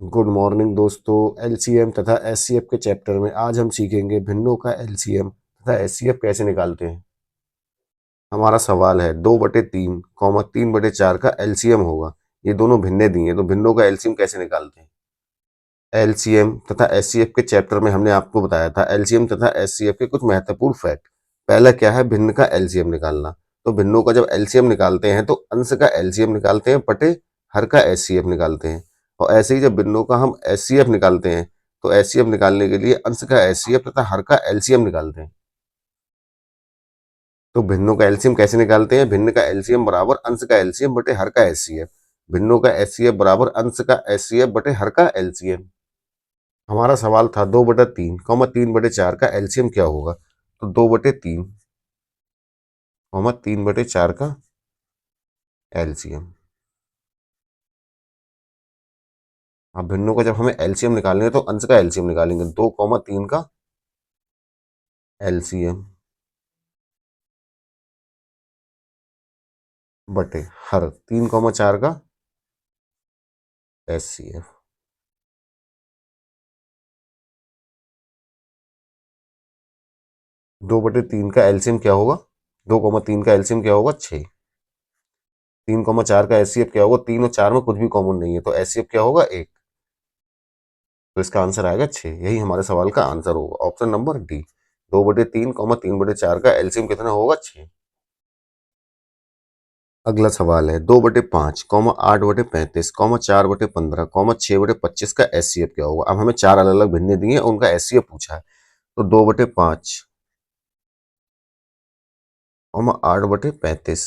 Good morning दोस्तों। LCM तथा HCF के चैप्टर में आज हम सीखेंगे भिन्नों का एलसीएम तथा एचसीएफ कैसे निकालते हैं। हमारा सवाल है 2/3, 3/4 का एलसीएम होगा। ये दोनों भिन्ने दिए तो भिन्नों का एलसीएम कैसे निकालते हैं। एलसीएम तथा एचसीएफ के चैप्टर में हमने आपको बताया था एलसीएम तथा एचसीएफ के कुछ महत्वपूर्ण फैक्ट। पहला क्या है, भिन्न का एलसीएम निकालना। तो भिन्नों का जब एलसीएम निकालते हैं तो अंश का एलसीएम निकालते हैं बटे हर का एचसीएफ निकालते हैं। और ऐसे ही जब भिन्नों का हम एचसीएफ निकालते हैं तो एचसीएफ निकालने के लिए अंश का एचसीएफ तथा हर का एलसीएम निकालते हैं। तो भिन्नों का एलसीएम कैसे निकालते हैं। भिन्न का एलसीएम बराबर अंश का एलसीएम बटे हर का एचसीएफ। भिन्नों का एचसीएफ बराबर अंश का एचसीएफ बटे हर का एलसीएम। हमारा सवाल था 2/3, 3/4 का एलसीएम क्या होगा। तो 2/3, 3/4 का एलसीएम। अब भिन्नों का जब हमें एलसीएम निकालना है तो अंश का एलसीएम निकालेंगे। 2,3 का एलसीएम बटे हर 3,4 का एचसीएफ। 2/3 का एलसीएम क्या होगा। 2,3 का एलसीएम क्या होगा, 6। 3,4 का एचसीएफ क्या होगा, 3 और 4 में कुछ भी कॉमन नहीं है तो एचसीएफ क्या होगा, 1। तो इसका आंसर आएगा 6। यही हमारे सवाल का आंसर होगा, ऑप्शन नंबर डी। 2/3, 3/4 का एलसीएम कितना होगा, 6। अगला सवाल है 2/5, 8/35, 4/15, 6/15 का एचसीएफ क्या होगा। अब हमें चार अलग अलग भिन्ने दिए उनका एचसीएफ पूछा है। तो 2/5, 8/35,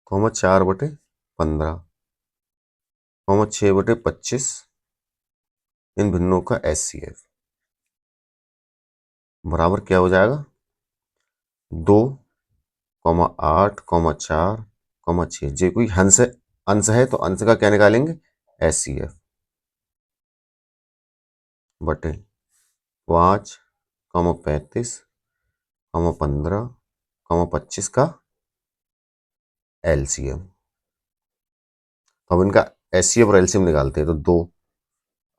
4/15, 6/25 इन भिन्नों का एचसीएफ बराबर क्या हो जाएगा, 2,8,4,6। जे कोई अंश है तो अंश का क्या निकालेंगे, एचसीएफ बटे 5,35, 15,25 का एलसीएम। अब इनका एचसीएफ और एलसीएम निकालते हैं। तो 2,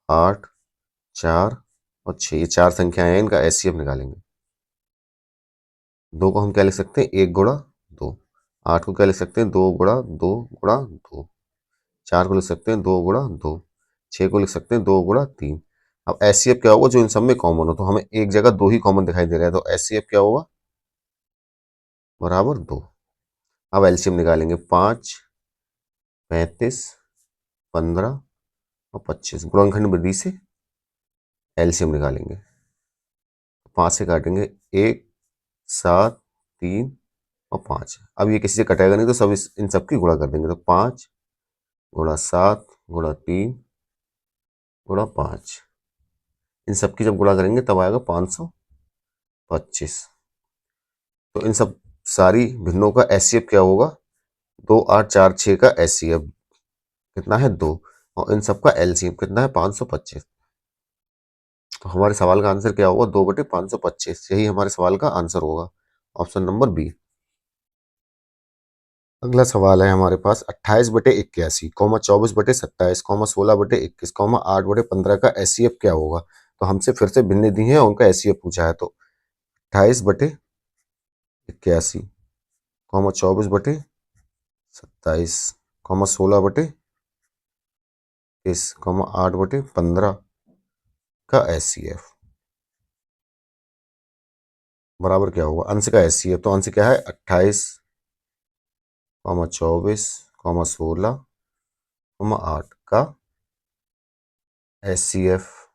8, 4 और 6, ये चार संख्याएं हैं, इनका एचसीएफ निकालेंगे। 2 को हम क्या लिख सकते हैं, 1 गुणा 2। 8 को क्या लिख सकते हैं, 2 गुणा 2 गुणा 2। 4 को लिख सकते हैं 2 गुणा 2। 6 को लिख सकते हैं 2 गुणा 3। अब एचसीएफ क्या होगा, जो इन सब में कॉमन हो। तो हमें एक जगह 2 ही कॉमन दिखाई दे रहा है तो एचसीएफ क्या होगा, बराबर 2। अब एलसीएम निकालेंगे। 5, 35, 15 और 25 गुणनखंड विधि से एलसीएम निकालेंगे। 5 से काटेंगे 1, 7, 3 और 5। अब ये किसी से कटेगा नहीं तो सब इन सबकी गुणा कर देंगे। तो 5 गुणा 7 गुणा 3 गुणा 5, इन सबकी जब गुणा करेंगे तब आएगा 525। तो इन सब सारी भिन्नों का एचसीएफ क्या होगा, 2,8,4,6 का एचसीएफ कितना है, 2। और इन सब का एलसीएम कितना है, 525। तो हमारे सवाल का आंसर क्या होगा, 2/525। यही हमारे सवाल का आंसर होगा, ऑप्शन नंबर बी। अगला सवाल है हमारे पास 28/81, 24/27, 16/21, 8/15 का एचसीएफ क्या होगा। तो हमसे फिर से भिन्न दी है और उनका एचसीएफ पूछा है। तो 28/81, 24/27, 16/21, 8/15 का एचसीएफ बराबर क्या होगा, अंश का एचसीएफ। तो अंश क्या है, 28, 24, 16, 8 का एचसीएफ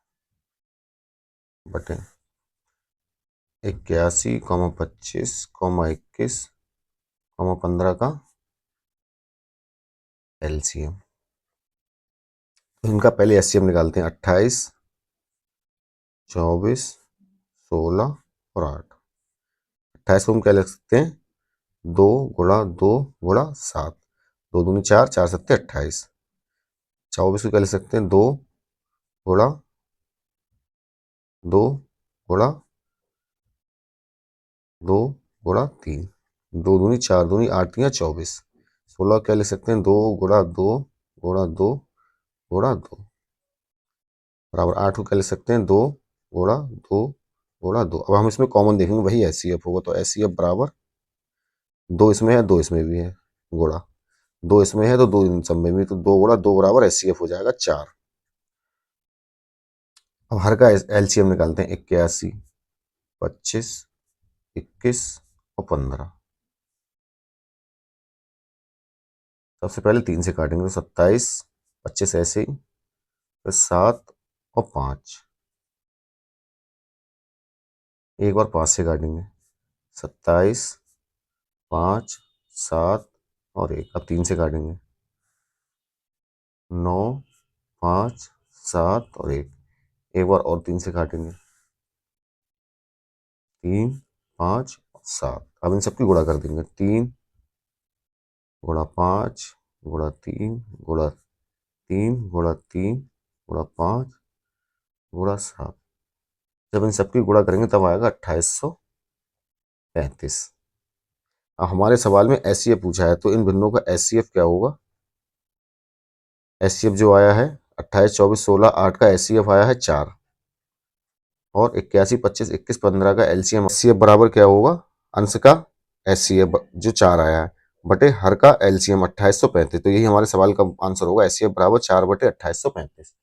बटे 81, 25, 21, 15 का एलसीएम। तो इनका पहले एचसीएफ निकालते हैं। 28, 24, 16 और 8। 28 को हम क्या लिख सकते हैं, 2 गुणा 2 गुणा 7, 2 दूनी 4, 4 सत्ते 28। 24 को क्या लिख सकते हैं, 2 गुणा 2 गुणा 2 गुणा 3, 2 दूनी 4, दूनी 8, 3 24। 16 क्या लिख सकते हैं, 2 गुणा 2 गुणा 2 गुणा 2 बराबर 8 को क्या लिख सकते हैं, 2 गुणा 2 गुणा 2। अब हम इसमें कॉमन देखेंगे, वही एचसीएफ होगा, तो एचसीएफ बराबर 2 इसमें है 2 इसमें भी है, गुणा 2 इसमें है तो 2 इन सब में भी, तो 2 गुणा 2 बराबर एचसीएफ हो जाएगा 4। अब हर का एलसीएम निकालते हैं, 81, 25, 21 और 15। सबसे पहले 3 से काटेंगे तो 27, 25 ऐसे ही, फिर 7 और 5। एक बार 5 से काटेंगे, 27, 5, 7 और 1। अब 3 से काटेंगे, 9, 5, 7 और 1। एक बार और 3 से काटेंगे, 3, 5 और 7। अब इन सबकी गुणा कर देंगे, 3 गुणा 5 गुणा 3 गुणा 3 गुणा 3 गुणा 5 गुणा 7। जब इन सबकी गुणा करेंगे तब आएगा 2835। अब हमारे सवाल में एचसीएफ पूछा है, तो इन भिन्नों का एचसीएफ क्या होगा। एचसीएफ जो आया है 28, 24, 16, 8 का एचसीएफ आया है 4, और 81, 25, 21, 15 का एलसीएम एचसीएफ बराबर क्या होगा, अंश का एचसीएफ जो 4 आया है बटे हर का एलसीएम 2835। तो यही हमारे सवाल का आंसर होगा, एचसीएफ बराबर 4 बटे 2835।